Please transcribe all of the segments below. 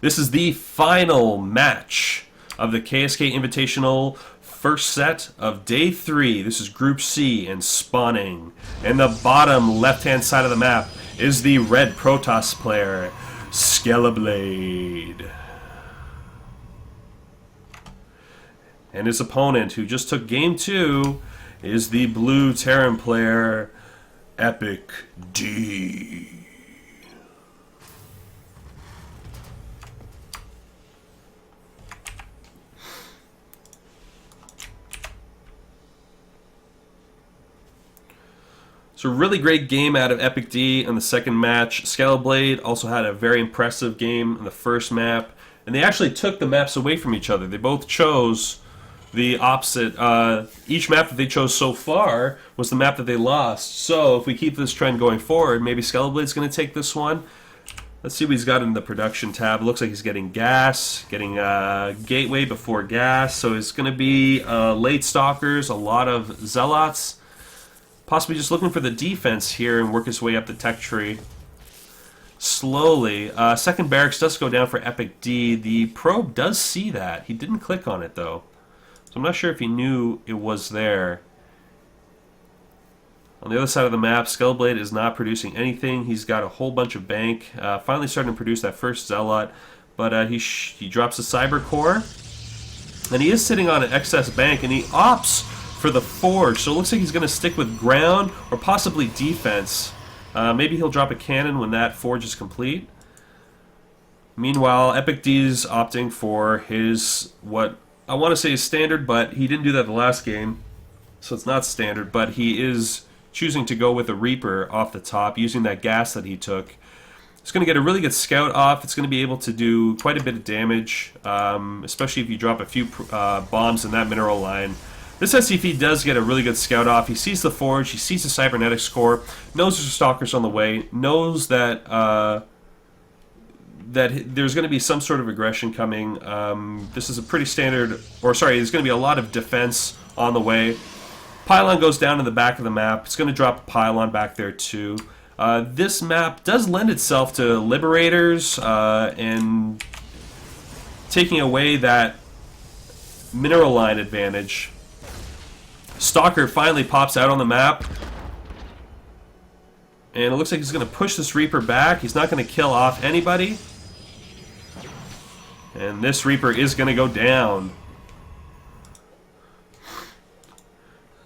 This is the final match of the KSK Invitational first set of day 3. This is Group C and spawning. In the bottom left-hand side of the map is the red Protoss player, Skeleblade. And his opponent, who just took game 2, is the blue Terran player, EpicD. So really great game out of EpicD in the second match. Skeleblade also had a very impressive game in the first map. And they actually took the maps away from each other. They both chose the opposite. Each map that they chose so far was the map that they lost. So if we keep this trend going forward, maybe Skeleblade's going to take this one. Let's see what he's got in the production tab. It looks like he's getting gas, getting gateway before gas. So it's going to be late stalkers, a lot of zealots. Possibly just looking for the defense here and work his way up the tech tree slowly. Second barracks does go down for EpicD. The probe does see that. He didn't click on it though. So I'm not sure if he knew it was there. On the other side of the map, Skeleblade is not producing anything. He's got a whole bunch of bank. Finally starting to produce that first zealot. But he drops a cyber core. And he is sitting on an excess bank and he opts for the forge, so it looks like he's going to stick with ground or possibly defense. Maybe he'll drop a cannon when that forge is complete. Meanwhile, EpicD's opting for his, what I want to say is standard, but he didn't do that the last game, so it's not standard, but he is choosing to go with a Reaper off the top, using that gas that he took. It's going to get a really good scout off. It's going to be able to do quite a bit of damage, especially if you drop a few bombs in that mineral line. This SCP does get a really good scout off. He sees the forge, he sees the cybernetics core, knows there's stalkers on the way, knows that that there's going to be some sort of aggression coming. This is a pretty standard, or sorry, there's going to be a lot of defense on the way. Pylon goes down in the back of the map. It's going to drop a pylon back there too. This map does lend itself to liberators and taking away that mineral line advantage. Stalker finally pops out on the map. And it looks like he's going to push this Reaper back. He's not going to kill off anybody. And this Reaper is going to go down.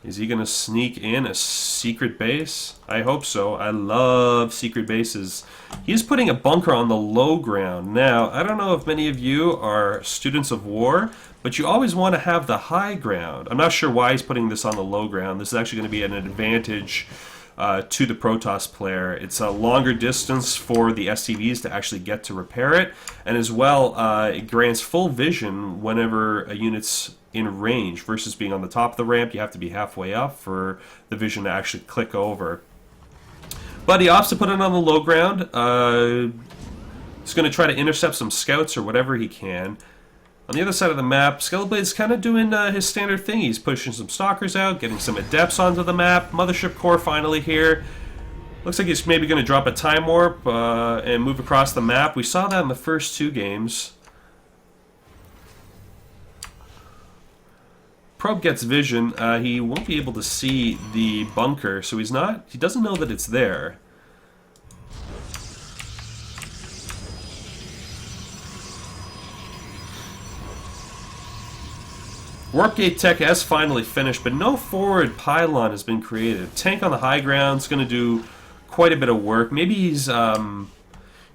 Is he going to sneak in a secret base? I hope so. I love secret bases. He's putting a bunker on the low ground. Now, I don't know if many of you are students of war, but you always want to have the high ground. I'm not sure why he's putting this on the low ground. This is actually going to be an advantage to the Protoss player. It's a longer distance for the SCVs to actually get to repair it, and as well, it grants full vision whenever a unit's in range versus being on the top of the ramp. You have to be halfway up for the vision to actually click over. But he opts to put it on the low ground. He's going to try to intercept some scouts or whatever he can. On the other side of the map, Skeleblade's kind of doing his standard thing. He's pushing some stalkers out, getting some adepts onto the map. Mothership core finally here. Looks like he's maybe going to drop a time warp and move across the map. We saw that in the first 2 games. Probe gets vision. He won't be able to see the bunker, so he doesn't know that it's there. Warp gate tech has finally finished, but no forward pylon has been created. Tank on the high ground is going to do quite a bit of work. Maybe he's, you know,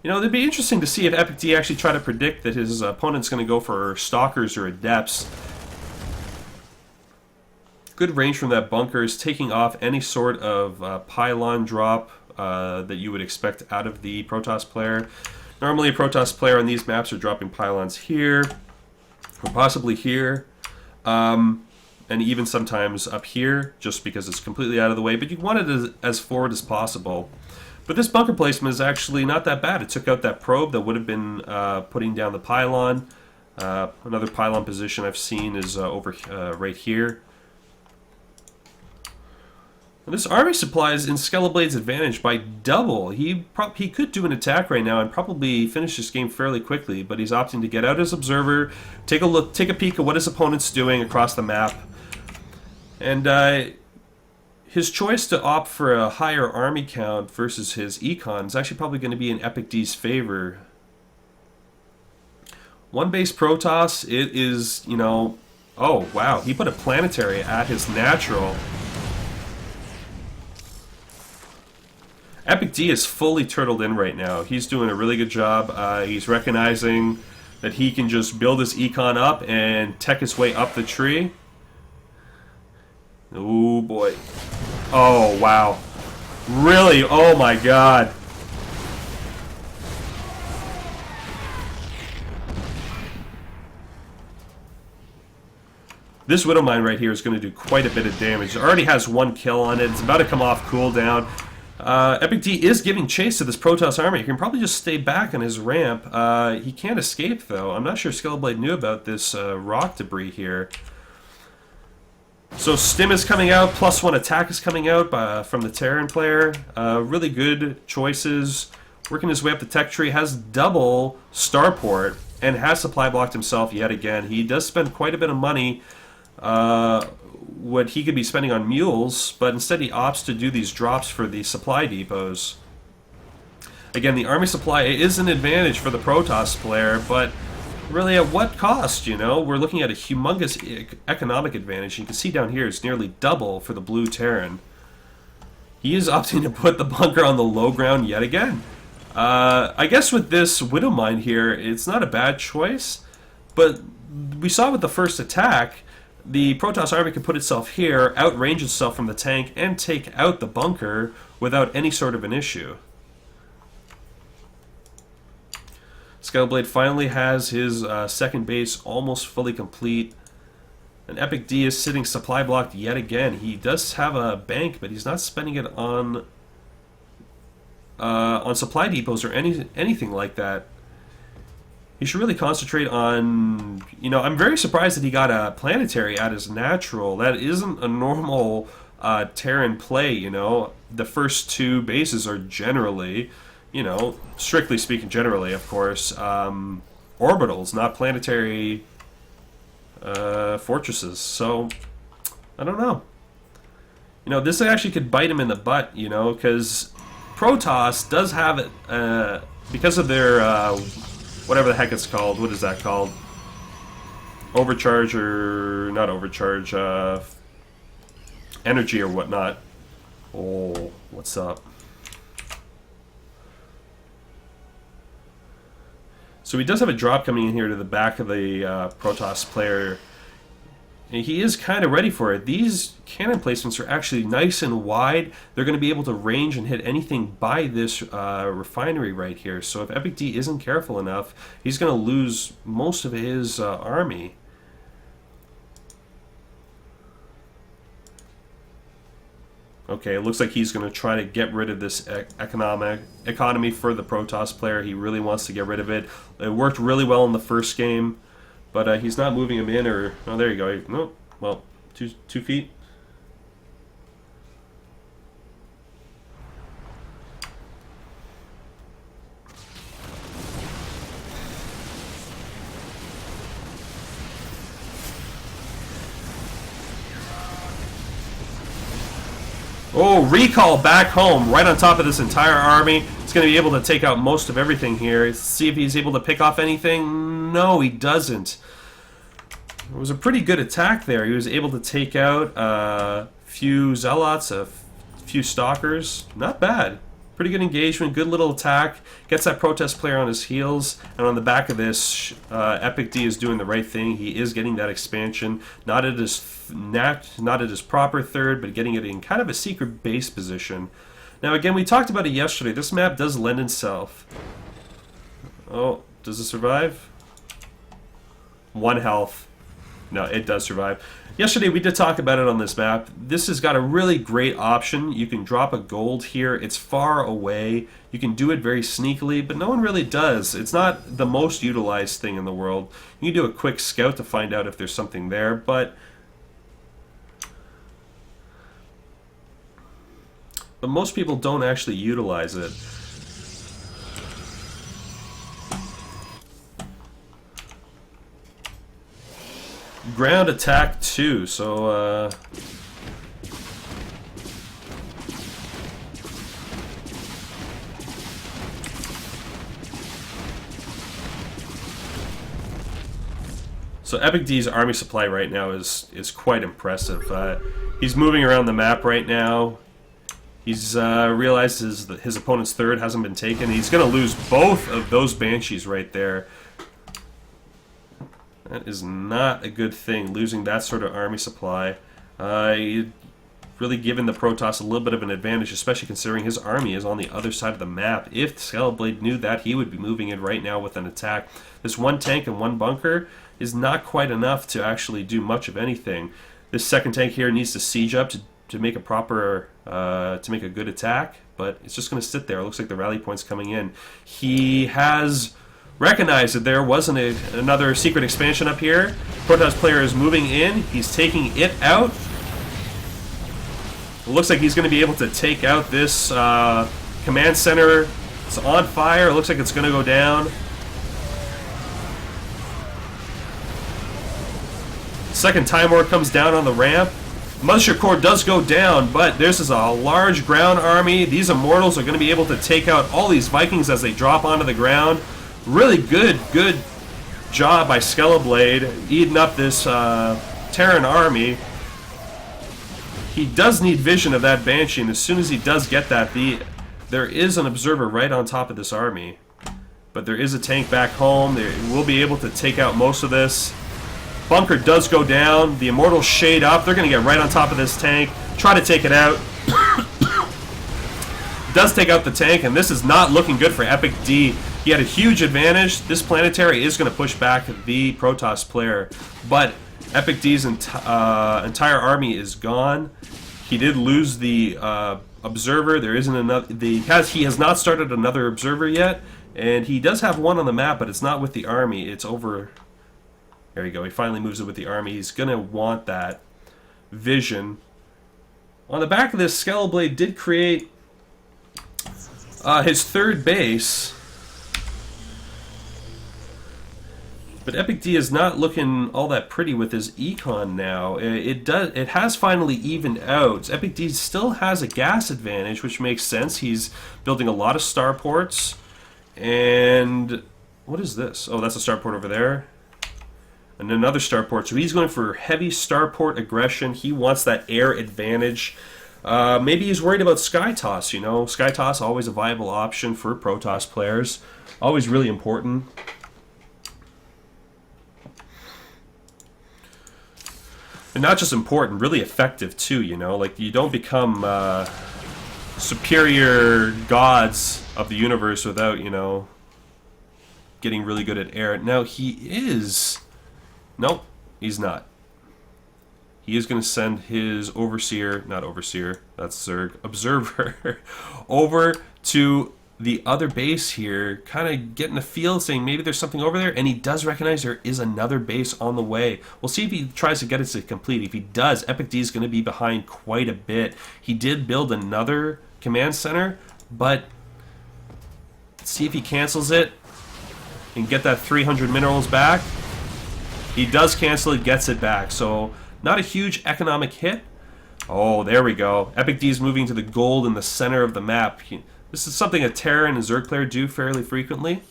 it'd be interesting to see if EpicD actually try to predict that his opponent's going to go for stalkers or adepts. Good range from that bunker is taking off any sort of pylon drop that you would expect out of the Protoss player. Normally a Protoss player on these maps are dropping pylons here, or possibly here. And even sometimes up here, just because it's completely out of the way, but you want it as forward as possible. But this bunker placement is actually not that bad. It took out that probe that would have been putting down the pylon. Another pylon position I've seen is over right here. This army supply is in Skeleblade's advantage by double. He could do an attack right now and probably finish this game fairly quickly, but he's opting to get out as observer, take a peek at what his opponent's doing across the map, and his choice to opt for a higher army count versus his econ is actually probably going to be in EpicD's favor. One base Protoss, it is, you know, oh wow, he put a planetary at his natural. EpicD is fully turtled in right now. He's doing a really good job. He's recognizing that he can just build his econ up and tech his way up the tree. Oh boy. Oh wow. Really? Oh my god. This Widow Mine right here is going to do quite a bit of damage. It already has one kill on it. It's about to come off cooldown. EpicD is giving chase to this Protoss army. He can probably just stay back on his ramp. He can't escape, though. I'm not sure Skeleblade knew about this rock debris here. So Stim is coming out, +1 attack is coming out from the Terran player. Really good choices. Working his way up the tech tree, has double starport, and has supply blocked himself yet again. He does spend quite a bit of money, what he could be spending on mules, but instead he opts to do these drops for the supply depots. Again, the army supply is an advantage for the Protoss player, but really at what cost, you know? We're looking at a humongous economic advantage. You can see down here it's nearly double for the blue Terran. He is opting to put the bunker on the low ground yet again. I guess with this Widow Mine here, it's not a bad choice, but we saw with the first attack, the Protoss army can put itself here, outrange itself from the tank, and take out the bunker without any sort of an issue. Skeleblade finally has his second base almost fully complete. And EpicD is sitting supply blocked yet again. He does have a bank, but he's not spending it on supply depots or anything like that. He should really concentrate on, you know, I'm very surprised that he got a planetary at his natural. That isn't a normal Terran play, you know. The first two bases are generally, you know, strictly speaking generally, of course, orbitals, not planetary fortresses. So, I don't know. You know, this actually could bite him in the butt, you know, because Protoss does have it, because of their... whatever the heck it's called. What is that called? Overcharge or... not overcharge. Energy or whatnot. Oh, what's up? So he does have a drop coming in here to the back of the Protoss player. And he is kind of ready for it. These cannon placements are actually nice and wide. They're going to be able to range and hit anything by this refinery right here. So if EpicD isn't careful enough, he's going to lose most of his army. Okay, it looks like he's going to try to get rid of this economy for the Protoss player. He really wants to get rid of it. It worked really well in the first game. But he's not moving him in, or... oh, there you go. Nope. Well, two feet. Oh, recall back home, right on top of this entire army. He's going to be able to take out most of everything here. Let's see if he's able to pick off anything. No, he doesn't. It was a pretty good attack there. He was able to take out a few zealots, a few stalkers. Not bad. Pretty good engagement, good little attack. Gets that Protest player on his heels. And on the back of this, EpicD is doing the right thing. He is getting that expansion. Not at his proper third, but getting it in kind of a secret base position. Now again, we talked about it yesterday. This map does lend itself. Oh, does it survive? 1 health. No, it does survive. Yesterday we did talk about it on this map. This has got a really great option. You can drop a gold here. It's far away. You can do it very sneakily, but no one really does. It's not the most utilized thing in the world. You can do a quick scout to find out if there's something there, but but most people don't actually utilize it. Ground attack too, so so EpicD's army supply right now is quite impressive. He's moving around the map right now. He's realized his opponent's third hasn't been taken. He's going to lose both of those Banshees right there. That is not a good thing, losing that sort of army supply. Really giving the Protoss a little bit of an advantage, especially considering his army is on the other side of the map. If Skeleblade knew that, he would be moving in right now with an attack. This one tank and one bunker is not quite enough to actually do much of anything. This second tank here needs to siege up to make a proper, to make a good attack, but it's just going to sit there. It looks like the rally point's coming in. He has recognized that there wasn't another secret expansion up here. Protoss player is moving in. He's taking it out. It looks like he's going to be able to take out this command center. It's on fire. It looks like it's going to go down. Second Time Lord comes down on the ramp. Mothership Core does go down, but this is a large ground army. These Immortals are going to be able to take out all these Vikings as they drop onto the ground. Really good job by Skeleblade eating up this Terran army. He does need vision of that Banshee, and as soon as he does get that, there is an observer right on top of this army. But there is a tank back home. They will be able to take out most of this. Bunker does go down. The Immortals shade up. They're going to get right on top of this tank. Try to take it out. Does take out the tank, and this is not looking good for EpicD. He had a huge advantage. This planetary is going to push back the Protoss player, but EpicD's entire army is gone. He did lose the observer. There isn't another. He has not started another observer yet, and he does have one on the map, but it's not with the army. It's over. There you go. He finally moves it with the army. He's going to want that vision. On the back of this, Skeleblade did create his third base. But EpicD is not looking all that pretty with his econ now. It has finally evened out. EpicD still has a gas advantage, which makes sense. He's building a lot of starports. And what is this? Oh, that's a starport over there. And another starport. So he's going for heavy starport aggression. He wants that air advantage. Maybe he's worried about Sky Toss, you know. Sky Toss, always a viable option for Protoss players. Always really important. And not just important, really effective too, you know? Like, you don't become superior gods of the universe without, you know, getting really good at air. Now, he is... Nope, he's not. He is going to send his overseer, not overseer, that's Zerg, observer, over to the other base here, kind of getting the feel, saying maybe there's something over there, and he does recognize there is another base on the way. We'll see if he tries to get it to complete. If he does, EpicD is going to be behind quite a bit. He did build another command center, but let's see if he cancels it and get that 300 minerals back. He does cancel it, gets it back, so not a huge economic hit. Oh, there we go. EpicD is moving to the gold in the center of the map. This is something a Terran and Zerg player do fairly frequently.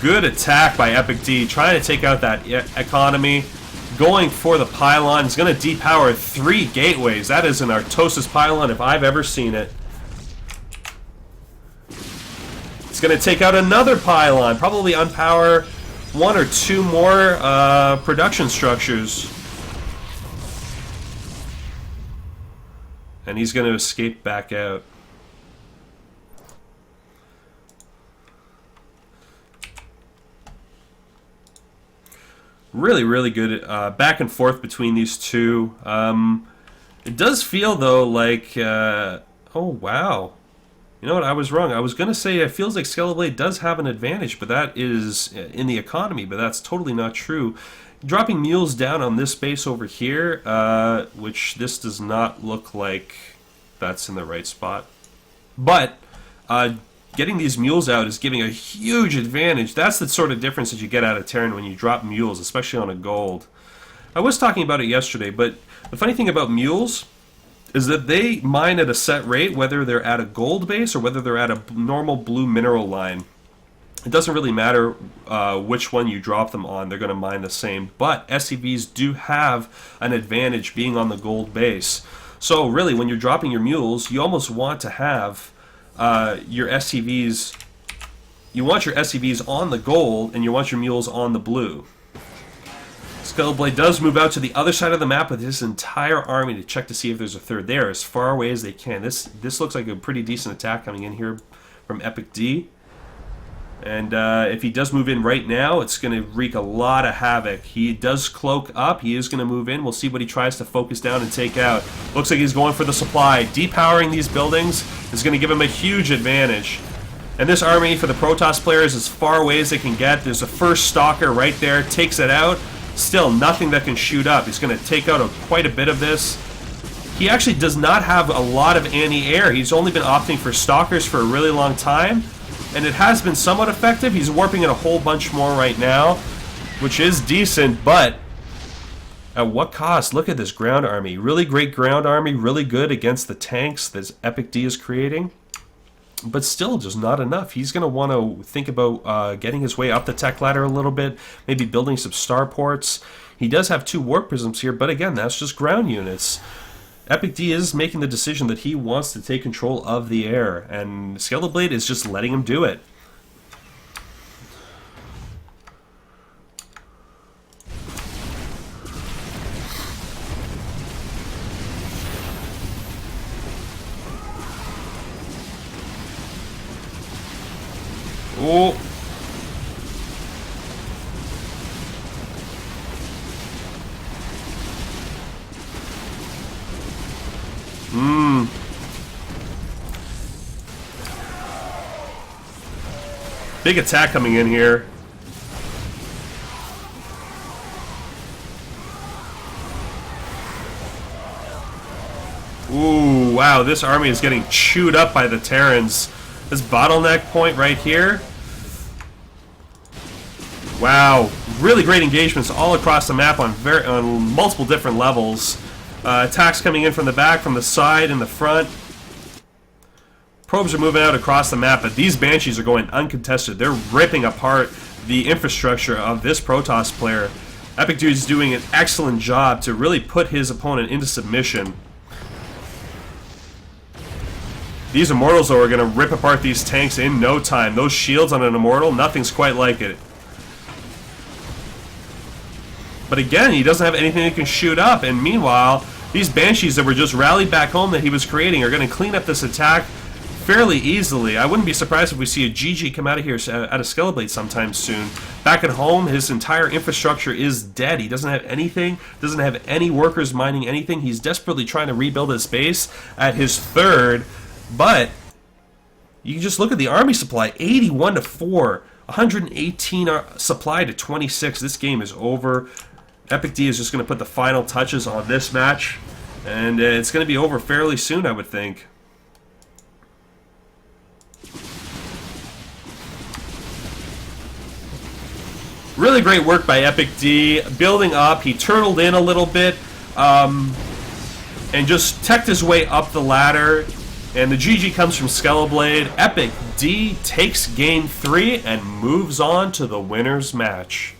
Good attack by EpicD, trying to take out that economy. Going for the pylon. He's going to depower 3 gateways. That is an Artosis pylon if I've ever seen it. It's going to take out another pylon, probably unpower 1 or 2 more production structures. And he's going to escape back out. Really, really good back and forth between these two. It does feel, though, like... oh, wow. You know what? I was wrong. I was going to say it feels like skeleblade does have an advantage, but that is in the economy, but that's totally not true. Dropping mules down on this base over here, which this does not look like that's in the right spot. But getting these mules out is giving a huge advantage. That's the sort of difference that you get out of Terran when you drop mules, especially on a gold. I was talking about it yesterday, but the funny thing about mules is that they mine at a set rate, whether they're at a gold base or whether they're at a normal blue mineral line. It doesn't really matter which one you drop them on, they're going to mine the same. But SCVs do have an advantage being on the gold base. So really, when you're dropping your mules, you almost want to have your SCVs, you want your SCVs on the gold and you want your mules on the blue. Skeleblade does move out to the other side of the map with his entire army to check to see if there's a third. They are as far away as they can. This looks like a pretty decent attack coming in here from EpicD. And if he does move in right now, it's going to wreak a lot of havoc. He does cloak up. He is going to move in. We'll see what he tries to focus down and take out. Looks like he's going for the supply. Depowering these buildings is going to give him a huge advantage. And this army for the Protoss players is as far away as they can get. There's a first stalker right there. Takes it out. Still nothing that can shoot up. He's going to take out quite a bit of this. He actually does not have a lot of anti-air. He's only been opting for stalkers for a really long time. And it has been somewhat effective. He's warping it a whole bunch more right now, which is decent, but at what cost? Look at this ground army. Really great ground army, really good against the tanks that EpicD is creating, but still just not enough. He's going to want to think about getting his way up the tech ladder a little bit, maybe building some starports. He does have 2 warp prisms here, but again, that's just ground units. EpicD is making the decision that he wants to take control of the air, and skeleblade is just letting him do it. Oh! Big attack coming in here. Ooh, wow, this army is getting chewed up by the Terrans. This bottleneck point right here. Wow, really great engagements all across the map on multiple different levels. Attacks coming in from the back, from the side, and the front. Probes are moving out across the map, but these Banshees are going uncontested. They're ripping apart the infrastructure of this Protoss player. EpicD is doing an excellent job to really put his opponent into submission. These Immortals, though, are going to rip apart these tanks in no time. Those shields on an Immortal, nothing's quite like it. But again, he doesn't have anything that can shoot up, and meanwhile, these Banshees that were just rallied back home that he was creating are going to clean up this attack fairly easily. I wouldn't be surprised if we see a GG come out of here out of Skeleblade sometime soon. Back at home, his entire infrastructure is dead. He doesn't have anything, doesn't have any workers mining anything. He's desperately trying to rebuild his base at his 3rd, but you can just look at the army supply, 81 to 4, 118 supply to 26. This game is over. EpicD is just going to put the final touches on this match, and it's going to be over fairly soon, I would think. Really great work by EpicD, building up. He turtled in a little bit and just teched his way up the ladder. And the GG comes from Skeleblade. EpicD takes game 3 and moves on to the winner's match.